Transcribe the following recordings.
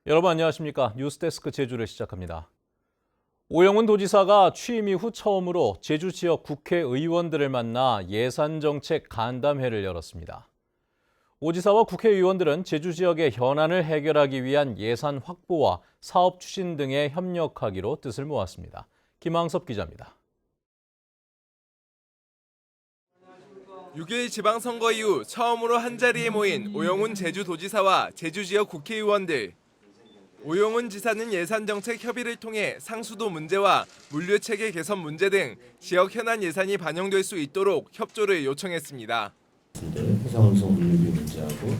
여러분 안녕하십니까? 뉴스데스크 제주를 시작합니다. 오영훈 도지사가 취임 이후 처음으로 제주 지역 국회의원들을 만나 예산정책 간담회를 열었습니다. 오 지사와 국회의원들은 제주 지역의 현안을 해결하기 위한 예산 확보와 사업 추진 등에 협력하기로 뜻을 모았습니다. 김항섭 기자입니다. 6일 지방선거 이후 처음으로 한자리에 모인 오영훈 제주도지사와 제주 지역 국회의원들. 오영훈 지사는 예산정책 협의를 통해 상수도 문제와 물류체계 개선 문제 등 지역 현안 예산이 반영될 수 있도록 협조를 요청했습니다. 해상운송 물류비 문제하고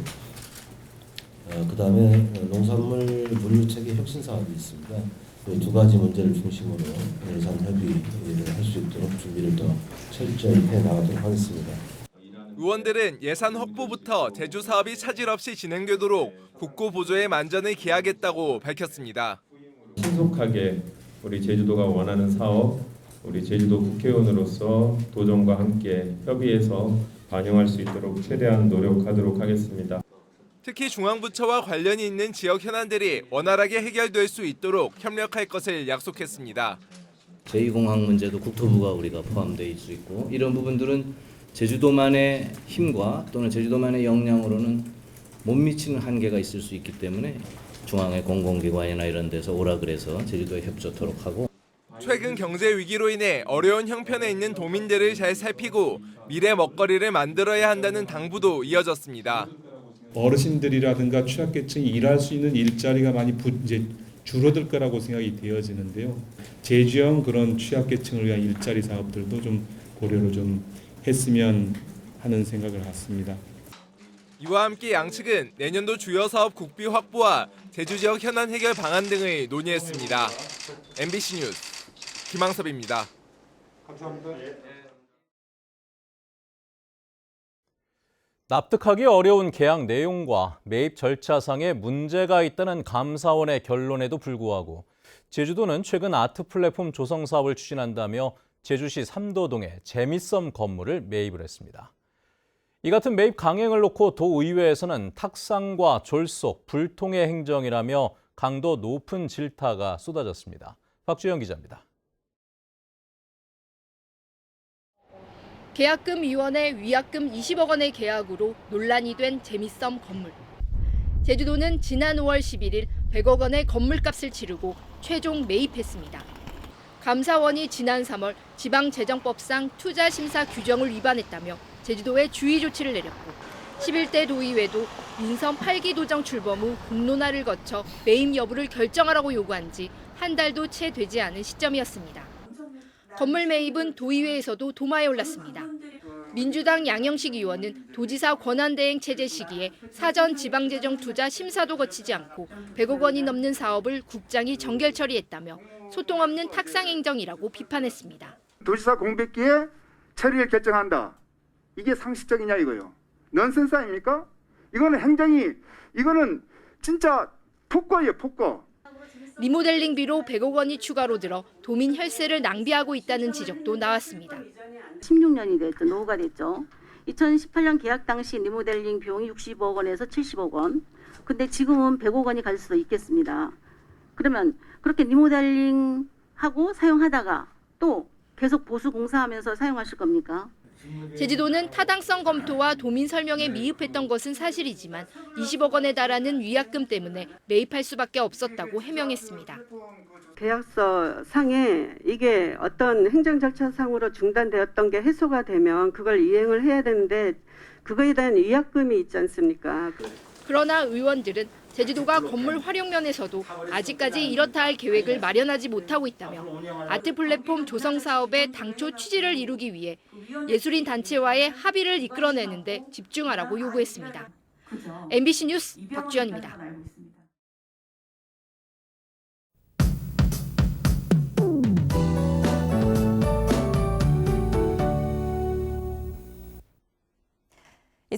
그다음에 농산물 물류체계 혁신 사업이 있습니다. 이 두 가지 문제를 중심으로 예산 협의를 할 수 있도록 준비를 더 철저히 해 나가도록 하겠습니다. 의원들은 예산 확보부터 제주 사업이 차질 없이 진행되도록 국고 보조의 만전을 기하겠다고 밝혔습니다. 신속하게 우리 제주도가 원하는 사업, 우리 제주도 국회의원으로서 도정과 함께 협의해서 반영할 수 있도록 최대한 노력하도록 하겠습니다. 특히 중앙부처와 관련이 있는 지역 현안들이 원활하게 해결될 수 있도록 협력할 것을 약속했습니다. 제2공항 문제도 국토부가 우리가 포함되어 있을 수 있고 이런 부분들은 제주도만의 힘과 또는 제주도만의 역량으로는 못 미치는 한계가 있을 수 있기 때문에 중앙의 공공기관이나 이런 데서 오라 그래서 제주도에 협조토록 하고 최근 경제 위기로 인해 어려운 형편에 있는 도민들을 잘 살피고 미래 먹거리를 만들어야 한다는 당부도 이어졌습니다. 어르신들이라든가 취약계층이 일할 수 있는 일자리가 많이 줄어들 거라고 생각이 되어지는데요. 제주형 그런 취약계층을 위한 일자리 사업들도 좀 고려를 좀 했으면 하는 생각을 갖습니다. 이와 함께 양측은 내년도 주요 사업 국비 확보와 제주 지역 현안 해결 방안 등을 논의했습니다. MBC 뉴스 김항섭입니다. 감사합니다. 납득하기 어려운 계약 내용과 매입 절차상에 문제가 있다는 감사원의 결론에도 불구하고 제주도는 최근 아트 플랫폼 조성 사업을 추진한다며 제주시 삼도동에 재미썸 건물을 매입을 했습니다. 이 같은 매입 강행을 놓고 도의회에서는 탁상과 졸속, 불통의 행정이라며 강도 높은 질타가 쏟아졌습니다. 박주영 기자입니다. 계약금 위원회 위약금 20억 원의 계약으로 논란이 된 재미썸 건물. 제주도는 지난 5월 11일 100억 원의 건물값을 치르고 최종 매입했습니다. 감사원이 지난 3월 지방재정법상 투자심사 규정을 위반했다며 제주도에 주의 조치를 내렸고 11대 도의회도 민선 8기 도정 출범 후 공론화를 거쳐 매입 여부를 결정하라고 요구한 지 한 달도 채 되지 않은 시점이었습니다. 건물 매입은 도의회에서도 도마에 올랐습니다. 민주당 양영식 의원은 도지사 권한대행 체제 시기에 사전 지방재정 투자 심사도 거치지 않고 100억 원이 넘는 사업을 국장이 정결 처리했다며 소통 없는 탁상 행정이라고 비판했습니다. 도지사 공백기에 처리를 결정한다. 이게 상식적이냐 이거요. 넌센스 아닙니까? 이거는 진짜 폭거예요, 폭거. 리모델링비로 100억 원이 추가로 들어 도민 혈세를 낭비하고 있다는 지적도 나왔습니다. 16년이 됐죠. 노후가 됐죠. 2018년 계약 당시 리모델링 비용이 60억 원에서 70억 원. 근데 지금은 100억 원이 갈 수도 있겠습니다. 그러면 그렇게 리모델링하고 사용하다가 또 계속 보수 공사하면서 사용하실 겁니까? 제주도는 타당성 검토와 도민 설명에 미흡했던 것은 사실이지만 20억 원에 달하는 위약금 때문에 매입할 수밖에 없었다고 해명했습니다. 계약서 상에 이게 어떤 행정 절차상으로 중단되었던 게 해소가 되면 그걸 이행을 해야 되는데 그거에 대한 위약금이 있지 않습니까? 그러나 의원들은 제주도가 건물 활용 면에서도 아직까지 이렇다 할 계획을 마련하지 못하고 있다며 아트 플랫폼 조성 사업의 당초 취지를 이루기 위해 예술인 단체와의 합의를 이끌어내는 데 집중하라고 요구했습니다. MBC 뉴스 박주연입니다.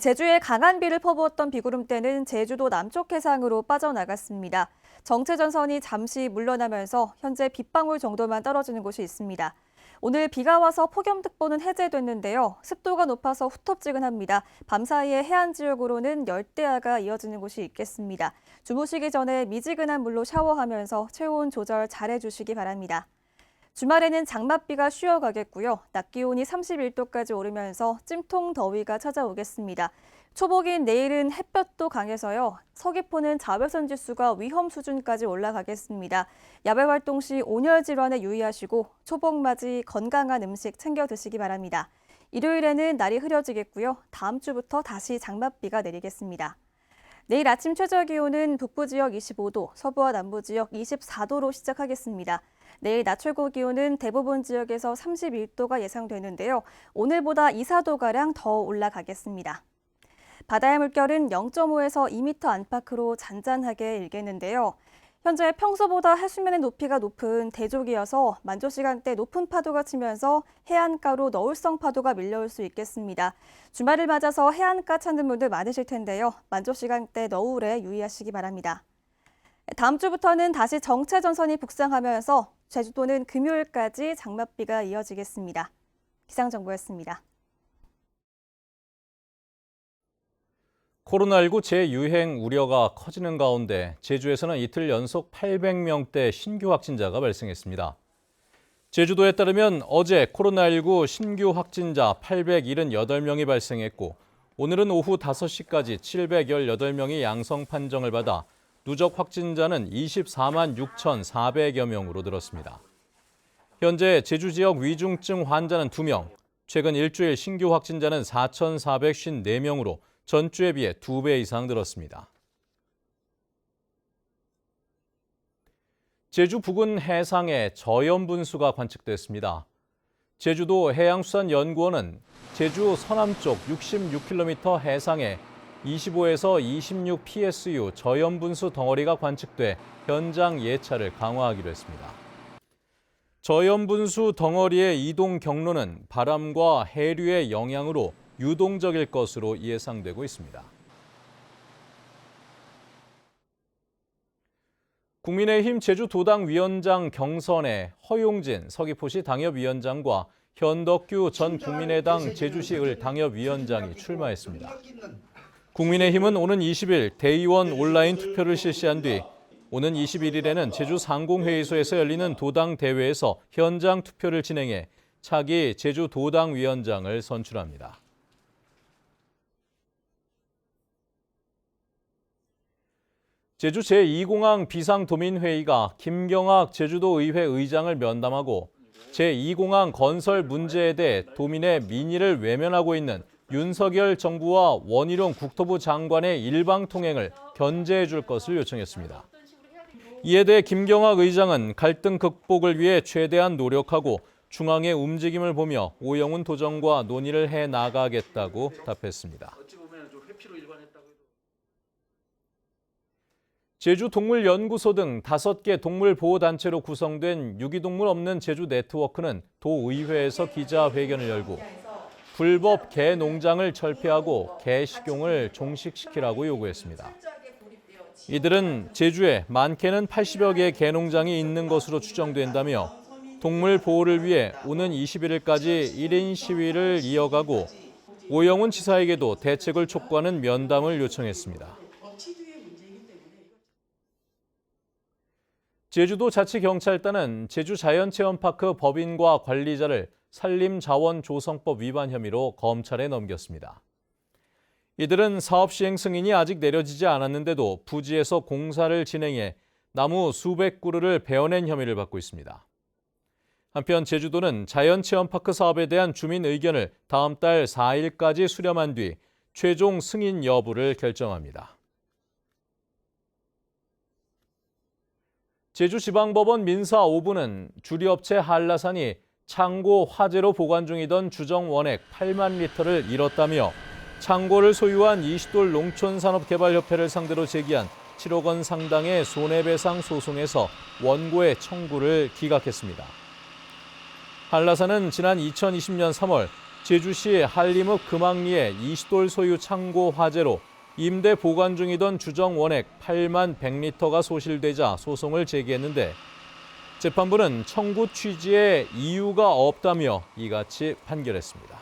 제주에 강한 비를 퍼부었던 비구름대는 제주도 남쪽 해상으로 빠져나갔습니다. 정체 전선이 잠시 물러나면서 현재 빗방울 정도만 떨어지는 곳이 있습니다. 오늘 비가 와서 폭염특보는 해제됐는데요. 습도가 높아서 후텁지근합니다. 밤 사이에 해안 지역으로는 열대야가 이어지는 곳이 있겠습니다. 주무시기 전에 미지근한 물로 샤워하면서 체온 조절 잘해주시기 바랍니다. 주말에는 장맛비가 쉬어가겠고요. 낮 기온이 31도까지 오르면서 찜통 더위가 찾아오겠습니다. 초복인 내일은 햇볕도 강해서요. 서귀포는 자외선 지수가 위험 수준까지 올라가겠습니다. 야외 활동 시 온열 질환에 유의하시고 초복 맞이 건강한 음식 챙겨 드시기 바랍니다. 일요일에는 날이 흐려지겠고요. 다음 주부터 다시 장맛비가 내리겠습니다. 내일 아침 최저 기온은 북부 지역 25도, 서부와 남부 지역 24도로 시작하겠습니다. 내일 낮 최고 기온은 대부분 지역에서 31도가 예상되는데요. 오늘보다 2, 4도가량 더 올라가겠습니다. 바다의 물결은 0.5에서 2m 안팎으로 잔잔하게 일겠는데요. 현재 평소보다 해수면의 높이가 높은 대족이어서 만조 시간대 높은 파도가 치면서 해안가로 너울성 파도가 밀려올 수 있겠습니다. 주말을 맞아서 해안가 찾는 분들 많으실 텐데요. 만조 시간대 너울에 유의하시기 바랍니다. 다음 주부터는 다시 정체 전선이 북상하면서 제주도는 금요일까지 장맛비가 이어지겠습니다. 기상정보였습니다. 코로나19 재유행 우려가 커지는 가운데 제주에서는 이틀 연속 800명대 신규 확진자가 발생했습니다. 제주도에 따르면 어제 코로나19 신규 확진자 878명이 발생했고 오늘은 오후 5시까지 718명이 양성 판정을 받아 누적 확진자는 24만 6,400여 명으로 늘었습니다. 현재 제주 지역 위중증 환자는 2명, 최근 일주일 신규 확진자는 4,454명으로 전주에 비해 2배 이상 늘었습니다. 제주 부근 해상에 저염분수가 관측됐습니다. 제주도 해양수산연구원은 제주 서남쪽 66km 해상에 25에서 26 PSU 저염분수 덩어리가 관측돼 현장 예찰을 강화하기로 했습니다. 저염분수 덩어리의 이동 경로는 바람과 해류의 영향으로 유동적일 것으로 예상되고 있습니다. 국민의힘 제주도당 위원장 경선에 허용진 서귀포시 당협위원장과 현덕규 전 국민의당 제주시을 당협위원장이 출마했습니다. 국민의힘은 오는 20일 대의원 온라인 투표를 실시한 뒤 오는 21일에는 제주 상공회의소에서 열리는 도당 대회에서 현장 투표를 진행해 차기 제주도당 위원장을 선출합니다. 제주 제2공항 비상도민회의가 김경학 제주도의회 의장을 면담하고 제2공항 건설 문제에 대해 도민의 민의를 외면하고 있는 윤석열 정부와 원희룡 국토부 장관의 일방통행을 견제해 줄 것을 요청했습니다. 이에 대해 김경학 의장은 갈등 극복을 위해 최대한 노력하고 중앙의 움직임을 보며 오영훈 도정과 논의를 해 나가겠다고 답했습니다. 제주동물연구소 등 5개 동물보호단체로 구성된 유기동물 없는 제주 네트워크는 도의회에서 기자회견을 열고 불법 개 농장을 철폐하고 개 식용을 종식시키라고 요구했습니다. 이들은 제주에 많게는 80여 개의 개 농장이 있는 것으로 추정된다며 동물 보호를 위해 오는 21일까지 1인 시위를 이어가고 오영훈 지사에게도 대책을 촉구하는 면담을 요청했습니다. 제주도 자치경찰단은 제주자연체험파크 법인과 관리자를 산림자원조성법 위반 혐의로 검찰에 넘겼습니다. 이들은 사업 시행 승인이 아직 내려지지 않았는데도 부지에서 공사를 진행해 나무 수백 그루를 베어낸 혐의를 받고 있습니다. 한편 제주도는 자연체험파크 사업에 대한 주민 의견을 다음 달 4일까지 수렴한 뒤 최종 승인 여부를 결정합니다. 제주지방법원 민사 5부는 주리업체 한라산이 창고 화재로 보관 중이던 주정 원액 8만 리터를 잃었다며 창고를 소유한 이시돌 농촌산업개발협회를 상대로 제기한 7억 원 상당의 손해배상 소송에서 원고의 청구를 기각했습니다. 한라산은 지난 2020년 3월 제주시 한림읍 금악리의 이시돌 소유 창고 화재로 임대 보관 중이던 주정 원액 8만 100리터가 소실되자 소송을 제기했는데 재판부는 청구 취지에 이유가 없다며 이같이 판결했습니다.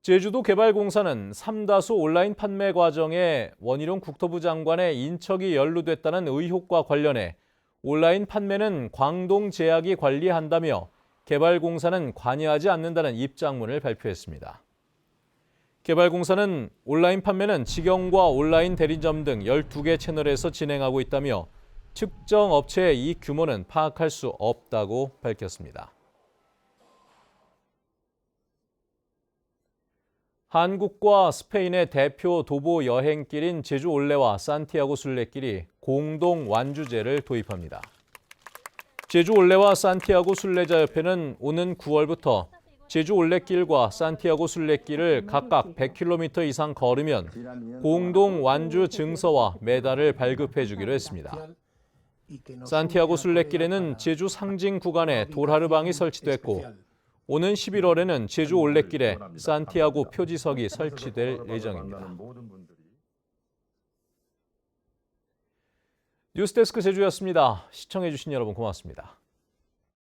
제주도개발공사는 삼다수 온라인 판매 과정에 원희룡 국토부 장관의 인척이 연루됐다는 의혹과 관련해 온라인 판매는 광동제약이 관리한다며 개발공사는 관여하지 않는다는 입장문을 발표했습니다. 개발공사는 온라인 판매는 직영과 온라인 대리점 등 12개 채널에서 진행하고 있다며 특정 업체의 이 규모는 파악할 수 없다고 밝혔습니다. 한국과 스페인의 대표 도보 여행길인 제주 올레와 산티아고 순례길이 공동 완주제를 도입합니다. 제주 올레와 산티아고 순례자협회는 오는 9월부터 제주 올레길과 산티아고 순례길을 각각 100km 이상 걸으면 공동 완주 증서와 메달을 발급해 주기로 했습니다. 산티아고 순례길에는 제주 상징 구간에 돌하르방이 설치됐고 오는 11월에는 제주 올레길에 산티아고 표지석이 설치될 예정입니다. 뉴스데스크 제주였습니다. 시청해 주신 여러분 고맙습니다.